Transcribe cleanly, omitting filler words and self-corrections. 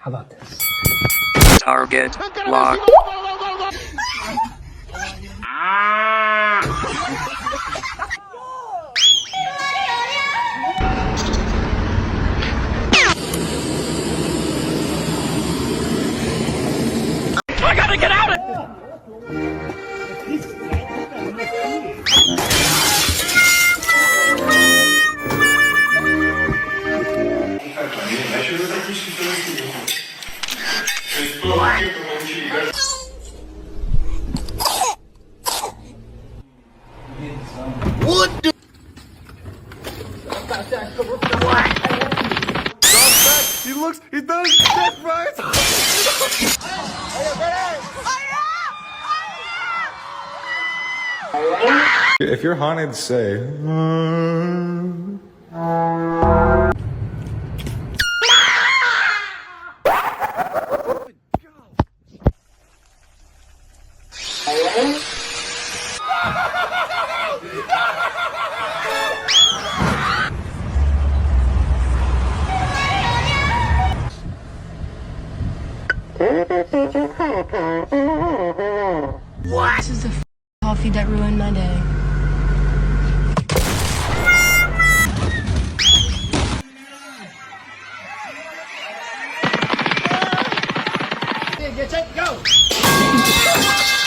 How about this? Target locked. I gotta get out of here! What the? He does that right. If you're haunted, say. What? This is the coffee that ruined my day. Get it, go!